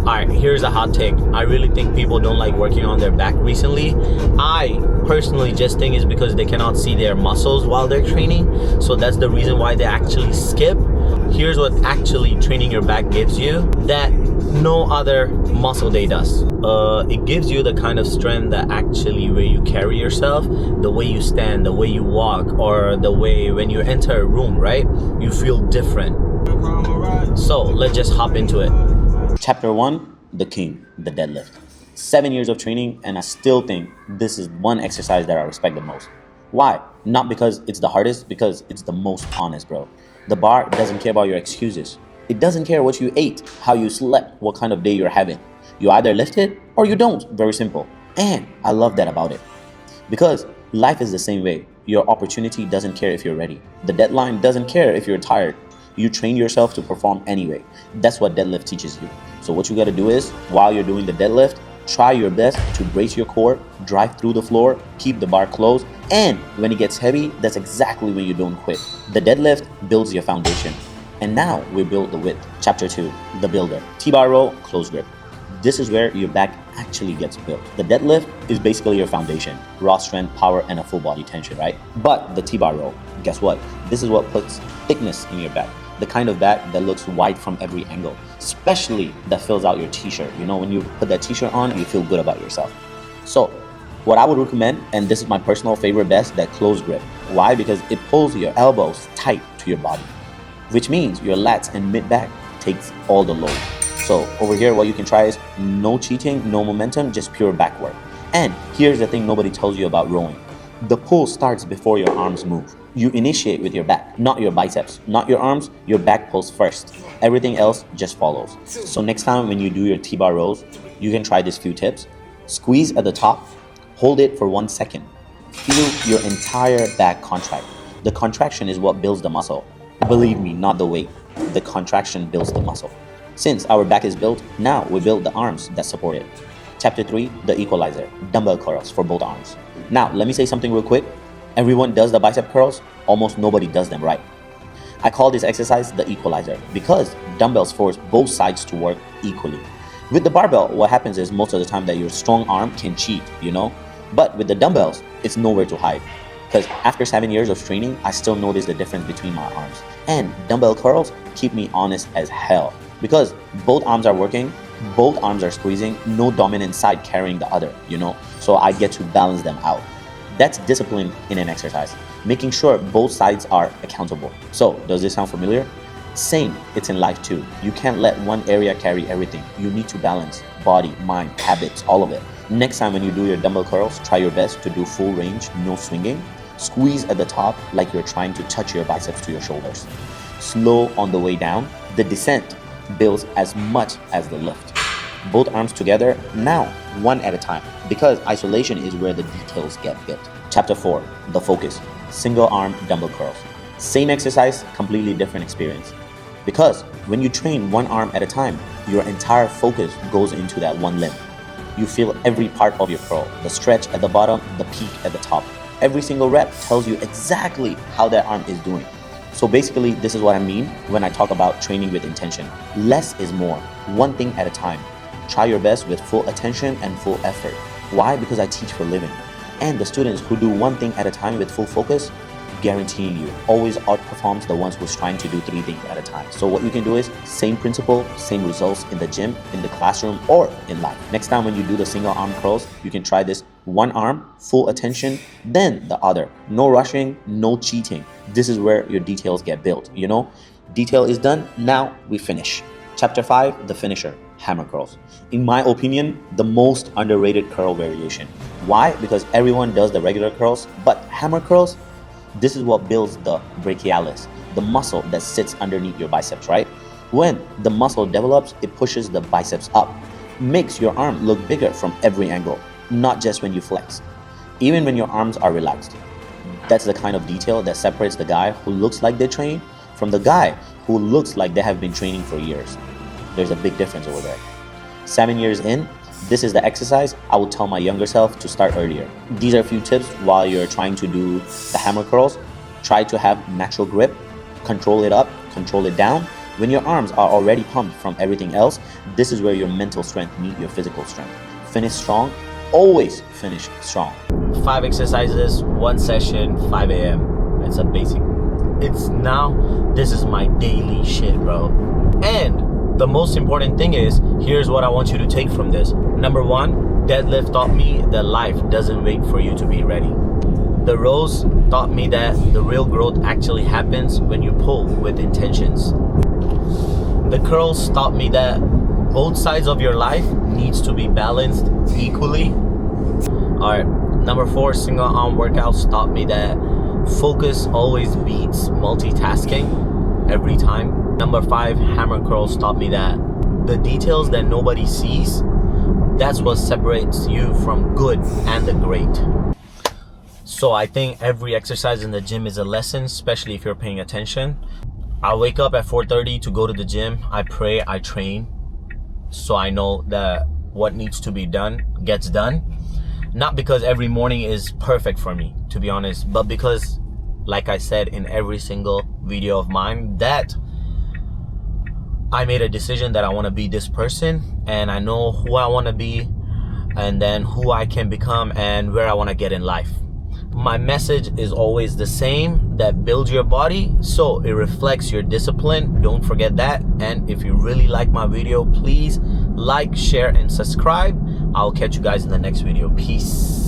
Alright, here's a hot take. I really think people don't like working on their back recently. I personally just think it's because they cannot see their muscles while they're training. So that's the reason why they actually skip. Here's what actually training your back gives you that no other muscle day does. It gives you the kind of strength that actually where you carry yourself, the way you stand, the way you walk, or the way when you enter a room, right? You feel different. So let's just hop into it. Chapter 1, the king, the deadlift. 7 years of training, and I still think this is one exercise that I respect the most. Why? Not because it's the hardest, because it's the most honest, bro. The bar doesn't care about your excuses. It doesn't care what you ate, how you slept, what kind of day you're having. You either lift it or you don't. Very simple. And I love that about it. Because life is the same way. Your opportunity doesn't care if you're ready. The deadline doesn't care if you're tired. You train yourself to perform anyway. That's what deadlift teaches you. So what you gotta do is, while you're doing the deadlift, try your best to brace your core, drive through the floor, keep the bar closed, and when it gets heavy, that's exactly when you don't quit. The deadlift builds your foundation. And now we build the width. Chapter 2, the builder. T-bar row, close grip. This is where your back actually gets built. The deadlift is basically your foundation. Raw strength, power, and a full body tension, right? But the T-bar row, guess what? This is what puts thickness in your back. The kind of back that looks wide from every angle, especially that fills out your t-shirt. You know, when you put that t-shirt on, you feel good about yourself. So what I would recommend, and this is my personal favorite best, that close grip. Why? Because it pulls your elbows tight to your body, which means your lats and mid back takes all the load. So over here, what you can try is no cheating, no momentum, just pure back work. And here's the thing nobody tells you about rowing. The pull starts before your arms move. You initiate with your back, not your biceps, not your arms. Your back pulls first. Everything else just follows. So next time when you do your T-bar rows, you can try these few tips. Squeeze at the top, hold it for 1 second. Feel your entire back contract. The contraction is what builds the muscle. Believe me, not the weight. The contraction builds the muscle. Since our back is built, now we build the arms that support it. Chapter 3, the equalizer, dumbbell curls for both arms. Now, let me say something real quick. Everyone does the bicep curls, almost nobody does them right. I call this exercise the equalizer because dumbbells force both sides to work equally. With the barbell, what happens is most of the time that your strong arm can cheat, you know? But with the dumbbells, it's nowhere to hide. Because after 7 years of training, I still notice the difference between my arms. And dumbbell curls keep me honest as hell. Because both arms are working, both arms are squeezing, no dominant side carrying the other, you know? So I get to balance them out. That's discipline in an exercise, making sure both sides are accountable. So does this sound familiar? Same, it's in life too. You can't let one area carry everything. You need to balance body, mind, habits, all of it. Next time when you do your dumbbell curls, try your best to do full range, no swinging. Squeeze at the top like you're trying to touch your biceps to your shoulders. Slow on the way down. The descent builds as much as the lift. Both arms together, now one at a time, because isolation is where the details get built. Chapter 4, the focus, single arm dumbbell curls. Same exercise, completely different experience. Because when you train one arm at a time, your entire focus goes into that one limb. You feel every part of your curl, the stretch at the bottom, the peak at the top. Every single rep tells you exactly how that arm is doing. So basically, this is what I mean when I talk about training with intention. Less is more, one thing at a time. Try your best with full attention and full effort. Why? Because I teach for a living. And the students who do one thing at a time with full focus, guaranteeing you, always outperforms the ones who's trying to do 3 things at a time. So what you can do is same principle, same results in the gym, in the classroom, or in life. Next time when you do the single arm curls, you can try this one arm, full attention, then the other. No rushing, no cheating. This is where your details get built, you know? Detail is done, now we finish. Chapter 5, the finisher, hammer curls. In my opinion, the most underrated curl variation. Why? Because everyone does the regular curls, but hammer curls, this is what builds the brachialis, the muscle that sits underneath your biceps, right? When the muscle develops, it pushes the biceps up, makes your arm look bigger from every angle, not just when you flex, even when your arms are relaxed. That's the kind of detail that separates the guy who looks like they train from the guy who looks like they have been training for years. There's a big difference over there. 7 years in, this is the exercise I would tell my younger self to start earlier. These are a few tips while you're trying to do the hammer curls. Try to have natural grip, control it up, control it down, When your arms are already pumped from everything else, this is where your mental strength meet your physical strength. Finish strong, always finish strong. 5 exercises, 1 session, 5 a.m. It's a basic. This is my daily shit, bro. And the most important thing is, here's what I want you to take from this. Number 1, deadlift taught me that life doesn't wait for you to be ready. The rows taught me that the real growth actually happens when you pull with intentions. The curls taught me that both sides of your life needs to be balanced equally. Alright, number 4, single arm workouts taught me that focus always beats multitasking every time. Number 5, hammer curls taught me that the details that nobody sees, that's what separates you from good and the great. So I think every exercise in the gym is a lesson, especially if you're paying attention. I wake up at 4:30 to go to the gym. I pray, I train, so I know that what needs to be done gets done. Not because every morning is perfect for me, to be honest, but because, like I said in every single video of mine, that I made a decision that I want to be this person, and I know who I want to be, and then who I can become, and where I want to get in life. My message is always the same, that builds your body so it reflects your discipline. Don't forget that. And if you really like my video, please like, share, and subscribe. I'll catch you guys in the next video. Peace.